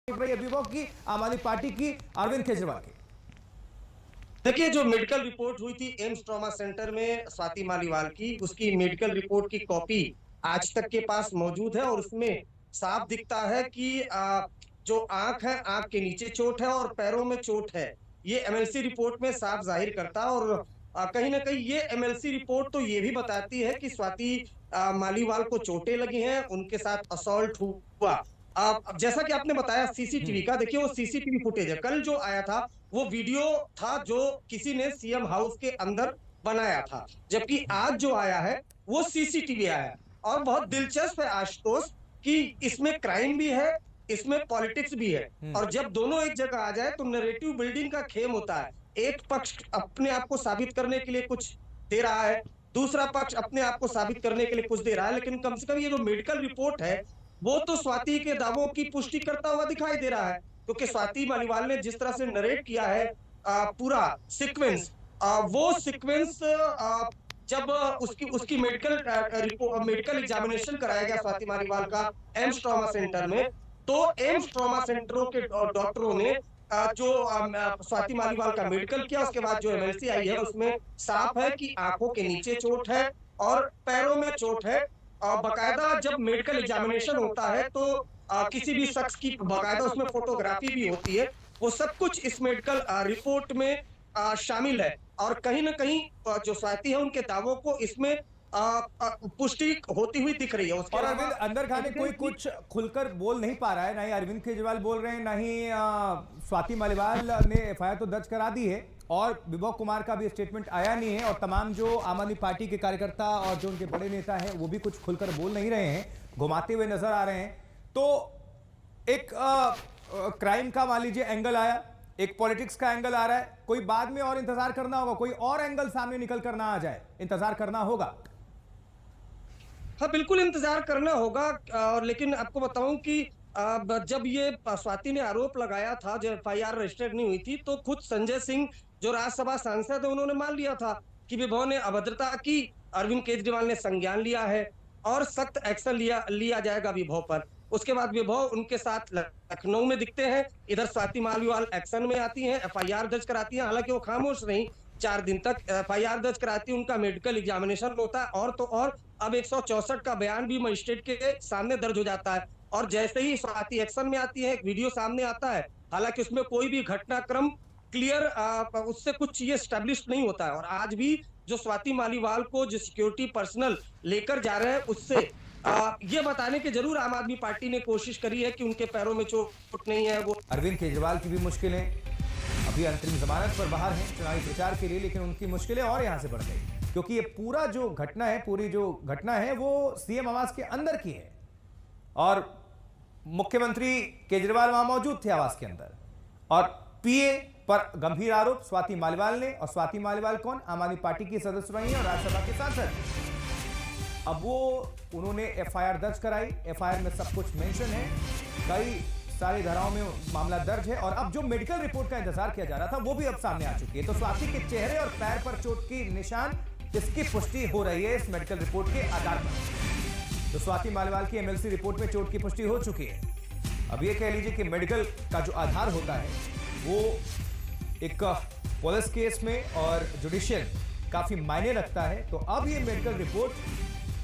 अभिभावक की, आम आदमी पार्टी की, अरविंद केजरीवाल की। देखिए, जो मेडिकल रिपोर्ट हुई थी एम्स ट्रॉमा सेंटर में स्वाति मालीवाल की, उसकी मेडिकल रिपोर्ट की कॉपी आज तक के पास मौजूद है और उसमें साफ दिखता है कि जो आंख है, आंख के नीचे चोट है और पैरों में चोट है। ये एमएलसी रिपोर्ट में साफ जाहिर करता है और कहीं ना कहीं ये एमएलसी रिपोर्ट तो ये भी बताती है कि स्वाति मालीवाल को चोटें लगी हैं, उनके साथ असॉल्ट हुआ। अब जैसा कि आपने बताया सीसीटीवी का, देखिए वो सीसीटीवी फुटेज है। कल जो आया था वो वीडियो था जो किसी ने सीएम हाउस के अंदर बनाया था, जबकि आज जो आया है वो सीसीटीवी आया है। और बहुत दिलचस्प है आशुतोष कि इसमें क्राइम भी है, इसमें पॉलिटिक्स भी है, और जब दोनों एक जगह आ जाए तो नैरेटिव बिल्डिंग का खेम होता है। एक पक्ष अपने आप को साबित करने के लिए कुछ दे रहा है, दूसरा पक्ष अपने आप को साबित करने के लिए कुछ दे रहा है, लेकिन कम से कम ये जो मेडिकल रिपोर्ट है वो तो स्वाति के दावों की पुष्टि करता हुआ दिखाई दे रहा है। क्योंकि स्वाति मालीवाल ने जिस तरह से नरेट किया है पूरा सीक्वेंस, वो सीक्वेंस जब उसकी उसकी मेडिकल एग्जामिनेशन कराया गया स्वाति मालीवाल का एम्स ट्रॉमा सेंटर में, तो एम्स ट्रॉमा सेंटरों के डॉक्टरों ने जो स्वाति मालीवाल का मेडिकल किया, उसके बाद जो एमएलसी आई है उसमें साफ है कि आंखों के नीचे चोट है और पैरों में चोट है। बकायदा जब मेडिकल एग्जामिनेशन होता है तो किसी भी शख्स की बकायदा उसमें फोटोग्राफी भी होती है। वो सब कुछ इस मेडिकल रिपोर्ट में शामिल है और कहीं ना कहीं जो स्वाति है उनके दावों को इसमें पुष्टि होती हुई दिख रही है। उसके और अलावा अरविंद, अंदर खाने कोई कुछ खुलकर बोल नहीं पा रहा है, ना ही अरविंद केजरीवाल बोल रहे हैं, ना ही स्वाति मालीवाल ने एफआईआर तो दर्ज करा दी है और विभव कुमार का भी स्टेटमेंट आया नहीं है, और तमाम जो आम आदमी पार्टी के कार्यकर्ता और जो उनके बड़े नेता हैं वो भी कुछ खुलकर बोल नहीं रहे हैं, घुमाते हुए नजर आ रहे हैं। तो एक क्राइम का मान लीजिए एंगल आया, एक पॉलिटिक्स का एंगल आ रहा है, कोई बाद में और इंतजार करना होगा, कोई और एंगल सामने निकल कर ना आ जाए, इंतजार करना होगा। हाँ, बिल्कुल इंतजार करना होगा। और लेकिन आपको बताऊं कि जब ये स्वाति ने आरोप लगाया था, जब एफआईआर रजिस्टर्ड नहीं हुई थी, तो खुद संजय सिंह जो राज्यसभा सांसद है उन्होंने मान लिया था कि विभव ने अभद्रता की, अरविंद केजरीवाल ने संज्ञान लिया है और सख्त एक्शन लिया लिया जाएगा विभव पर। उसके बाद विभव उनके साथ लखनऊ में दिखते हैं, इधर स्वाति मालीवाल एक्शन में आती हैं, एफआईआर दर्ज कराती हैं। हालांकि वो खामोश रही, 4 दिन तक एफआईआर दर्ज कराती है, उनका मेडिकल एग्जामिनेशन होता है और तो और अब 164 का बयान भी मजिस्ट्रेट के सामने दर्ज हो जाता है। और जैसे ही स्वाति एक्शन में आती है, एक वीडियो सामने आता है, हालांकि उसमें कोई भी घटनाक्रम क्लियर उससे कुछ चीजें स्टैब्लिश नहीं होता है। और आज भी जो स्वाति मालीवाल को जो सिक्योरिटी पर्सनल लेकर जा रहे हैं, उससे ये बताने की जरूर आम आदमी पार्टी ने कोशिश करी है कि उनके पैरों में चोट नहीं है। वो अरविंद केजरीवाल की भी मुश्किलें, अभी अंतरिम जमानत पर बाहर हैं चुनावी प्रचार के लिए, लेकिन उनकी मुश्किलें और यहां से बढ़ गई क्योंकि ये पूरा जो घटना है, पूरी जो घटना है वो सीएम आवास के अंदर की है और मुख्यमंत्री केजरीवाल वहां मौजूद थे आवास के अंदर, और पीए पर गंभीर आरोप स्वाति मालीवाल ने। और स्वाति मालीवाल कौन? आम आदमी पार्टी की सदस्य रही है और राज्यसभा के सांसद। अब वो उन्होंने एफआईआर दर्ज कराई, एफआईआर में सब कुछ मेंशन है, कई सारी धाराओं में मामला दर्ज है, और अब जो मेडिकल रिपोर्ट का इंतजार किया जा रहा था वो भी अब सामने आ चुकी है। तो स्वाति के चेहरे और पैर पर चोट की निशान, इसकी पुष्टि हो रही है इस मेडिकल रिपोर्ट के आधार पर। तो स्वाति मालीवाल की एमएलसी रिपोर्ट में चोट की पुष्टि हो चुकी है। अब ये कह लीजिए कि मेडिकल का जो आधार होता है वो एक पुलिस केस में और जुडिशियल काफी मायने रखता है। तो अब ये मेडिकल रिपोर्ट,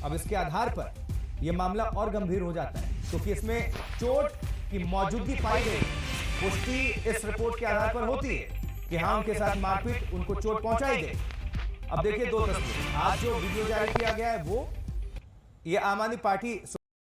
अब इसके आधार पर यह मामला और गंभीर हो जाता है क्योंकि इसमें चोट की मौजूदगी पाई गई। पुष्टि इस रिपोर्ट के आधार पर होती है कि हाँ, उनके साथ मारपीट, उनको चोट पहुंचाई गई। अब देखिए 2 तस्वीर, आज जो वीडियो जारी किया गया है वो ये आम आदमी पार्टी